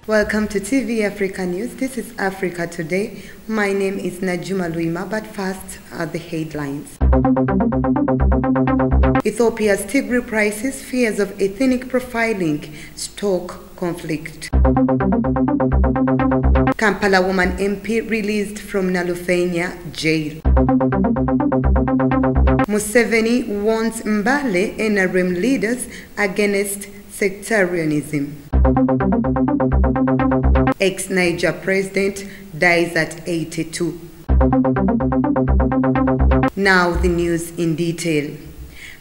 Welcome to TV Africa News. This is Africa Today. My name is Najuma Luima, but first are the headlines. Ethiopia's Tigray crisis, fears of ethnic profiling, stoke conflict. Kampala woman MP released from Nalufenya jail. Museveni warns Mbale NRM leaders against sectarianism. Ex-Niger president dies at 82. Now the news in detail.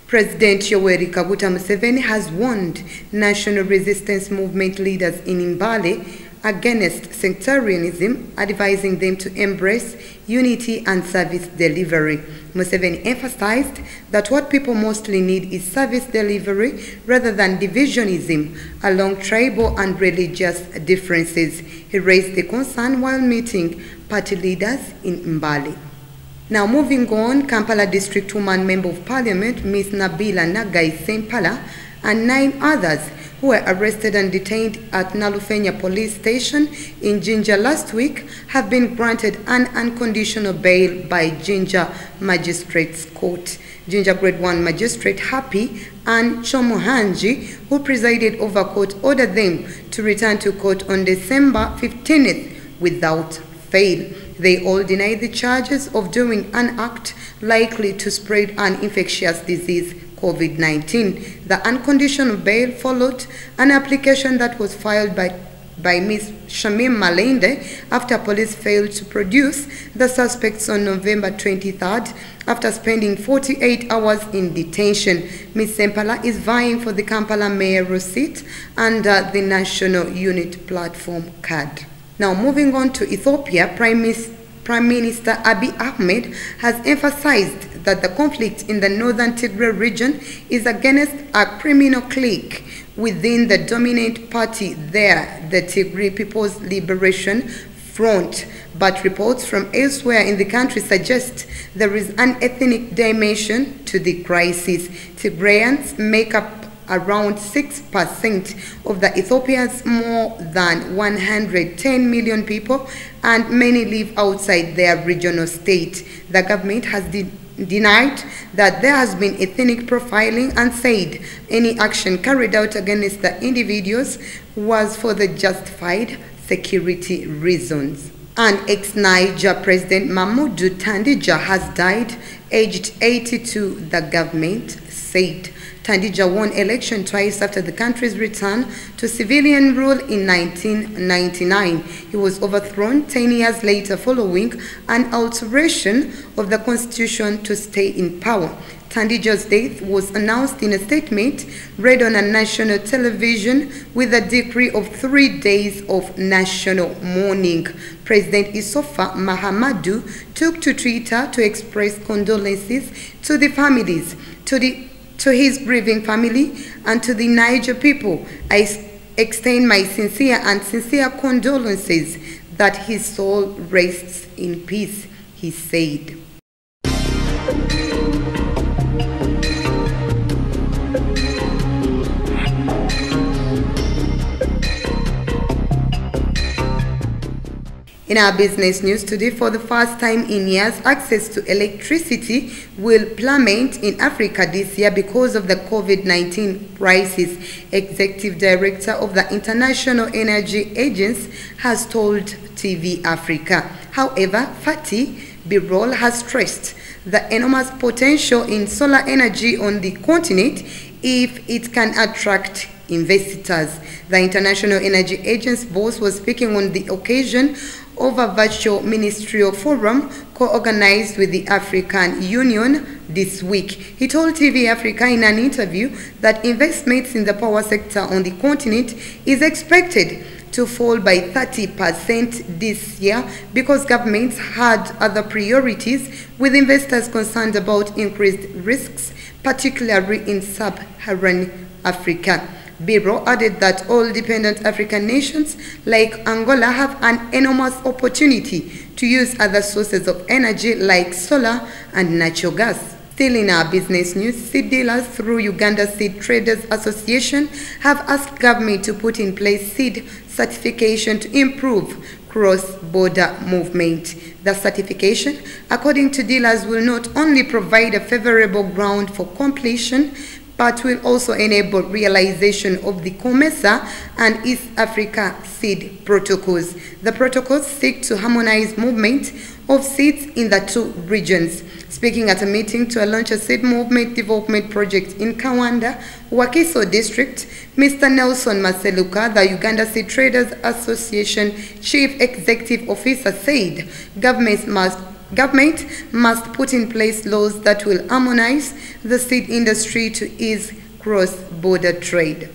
President Yoweri Kaguta Museveni has warned national resistance movement leaders in Mbale against sectarianism, advising them to embrace unity and service delivery. Museveni emphasized that what people mostly need is service delivery rather than divisionism along tribal and religious differences. He raised the concern while meeting party leaders in Mbale. Now moving on, Kampala District Woman Member of Parliament Ms. Nabila Nagai Sempala and 9 others who were arrested and detained at Nalufenya police station in Jinja last week have been granted an unconditional bail by Jinja Magistrates Court. Jinja Grade 1 Magistrate Happy and Chomuhanji, who presided over court, ordered them to return to court on December 15th without fail. They all denied the charges of doing an act likely to spread an infectious disease, COVID-19. The unconditional bail followed an application that was filed by Ms. Shamim Malende after police failed to produce the suspects on November 23rd after spending 48 hours in detention. Ms. Sempala is vying for the Kampala mayoral seat under the National Unit Platform card. Now moving on to Ethiopia, Prime Minister Abiy Ahmed has emphasized that the conflict in the northern Tigray region is against a criminal clique within the dominant party there, the Tigray People's Liberation Front. But reports from elsewhere in the country suggest there is an ethnic dimension to the crisis. Tigrayans make up around 6% of the Ethiopia's more than 110 million people, and many live outside their regional state. The government has denied that there has been ethnic profiling and said any action carried out against the individuals was for the justified security reasons. And ex-Niger President Mamadou Tandija has died, aged 82, the government said. Tandija won election twice after the country's return to civilian rule in 1999. He was overthrown 10 years later following an alteration of the constitution to stay in power. Tandija's death was announced in a statement read on a national television with a decree of 3 days of national mourning. President Issoufou Mahamadou took to Twitter to express condolences to the families, to his grieving family, and to the Niger people. I extend my sincere condolences that his soul rests in peace, he said. In our business news today, for the first time in years, access to electricity will plummet in Africa this year because of the COVID-19 crisis. Executive Director of the International Energy Agency has told TV Africa. However, Fatih Birol has stressed the enormous potential in solar energy on the continent if it can attract investors. The International Energy Agency boss was speaking on the occasion of a virtual ministerial forum co-organized with the African Union this week. He told TV Africa in an interview that investments in the power sector on the continent is expected to fall by 30% this year because governments had other priorities, with investors concerned about increased risks, particularly in sub-Saharan Africa. Biro added that all dependent African nations like Angola have an enormous opportunity to use other sources of energy like solar and natural gas. Still in our business news, seed dealers through Uganda Seed Traders Association have asked government to put in place seed certification to improve cross-border movement. The certification, according to dealers, will not only provide a favorable ground for completion, but will also enable realization of the COMESA and East Africa seed protocols. The protocols seek to harmonize movement of seeds in the two regions. Speaking at a meeting to launch a seed movement development project in Kawanda, Wakiso District, Mr. Nelson Maseluka, the Uganda Seed Traders Association Chief Executive Officer, said government must put in place laws that will harmonize the seed industry to ease cross-border trade.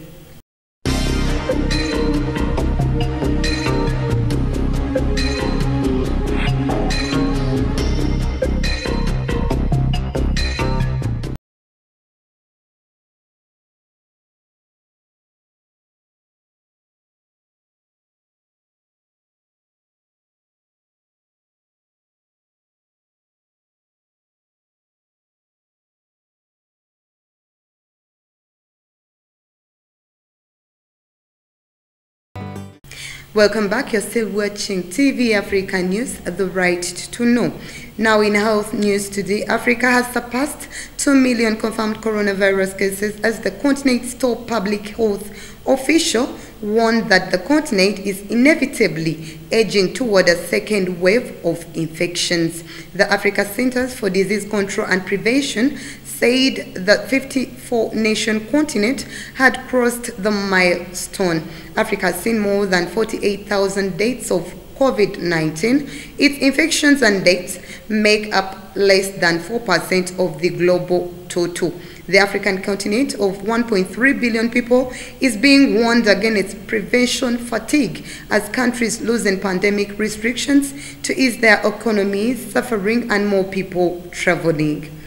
Welcome back. You're still watching TV Africa News, the right to know. Now in health news today, Africa has surpassed 2 million confirmed coronavirus cases as the continent's top public health official warned that the continent is inevitably edging toward a second wave of infections. The Africa Centers for Disease Control and Prevention said the 54-nation continent had crossed the milestone. Africa has seen more than 48,000 deaths of COVID-19. Its infections and deaths make up less than 4% of the global total. The African continent of 1.3 billion people is being warned against prevention fatigue as countries loosen pandemic restrictions to ease their economies, suffering, and more people traveling.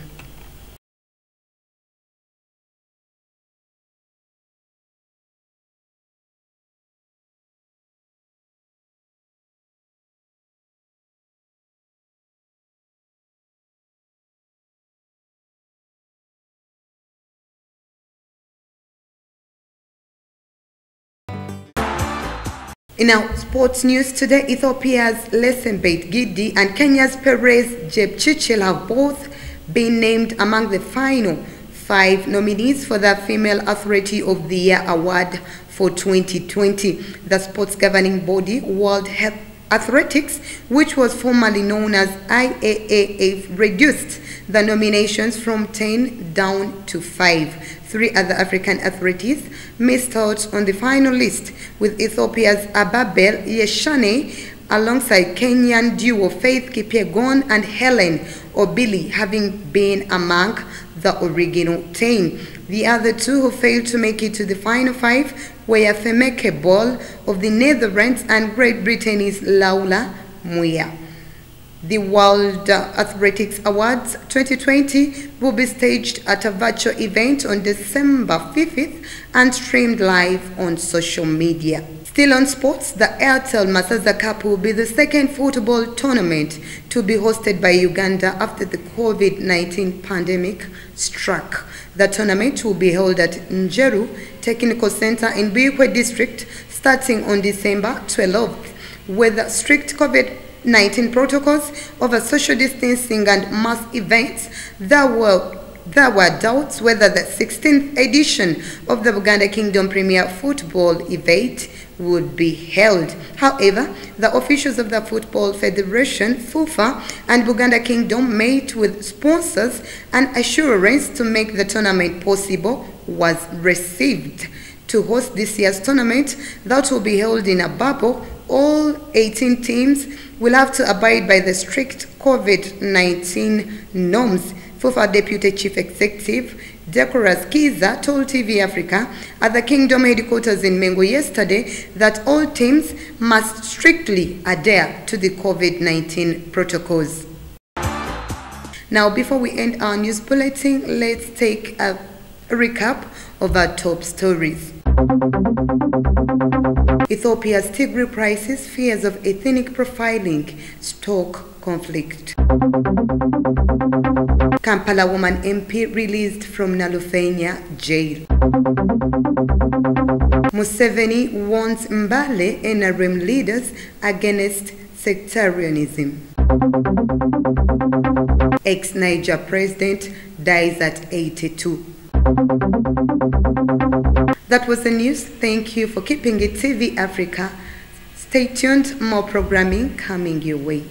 In our sports news today, Ethiopia's Lesenbet Gidi and Kenya's Perez Jepchirchir have both been named among the final 5 nominees for the Female Athlete of the Year award for 2020. The sports governing body, World Athletics, which was formerly known as IAAF, reduced the nominations from 10 down to 5. 3 other African athletes missed out on the final list, with Ethiopia's Ababel Yeshane alongside Kenyan duo Faith Kipyegon and Helen Obili having been among the original 10. The other 2 who failed to make it to the final 5 were Femeke Bol of the Netherlands and Great Britain's Laura Muya. The World Athletics Awards 2020 will be staged at a virtual event on December 5th and streamed live on social media. Still on sports, the Airtel Masaza Cup will be the second football tournament to be hosted by Uganda after the COVID-19 pandemic struck. The tournament will be held at Njeru Technical Center in Buikwe District starting on December 12th, with strict COVID-19 protocols over social distancing and mass events. There were doubts whether the 16th edition of the Buganda Kingdom Premier Football event would be held. However, the officials of the Football Federation, FUFA, and Buganda Kingdom met with sponsors, and assurance to make the tournament possible was received. To host this year's tournament, that will be held in a bubble, all 18 teams will have to abide by the strict COVID-19 norms. FUFA Deputy Chief Executive Decorous Kiza told TV Africa at the Kingdom headquarters in Mengo yesterday that all teams must strictly adhere to the COVID-19 protocols. Now, before we end our news bulletin, let's take a recap of our top stories. Ethiopia's Tigray crisis, fears of ethnic profiling, stock conflict. Kampala woman MP released from Nalufenya jail. Museveni warns Mbale NRM leaders against sectarianism. Ex-Niger president dies at 82. That was the news. Thank you for keeping it TV Africa. Stay tuned, more programming coming your way.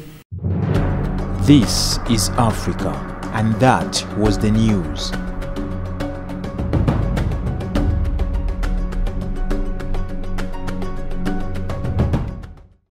This is Africa, and that was the news.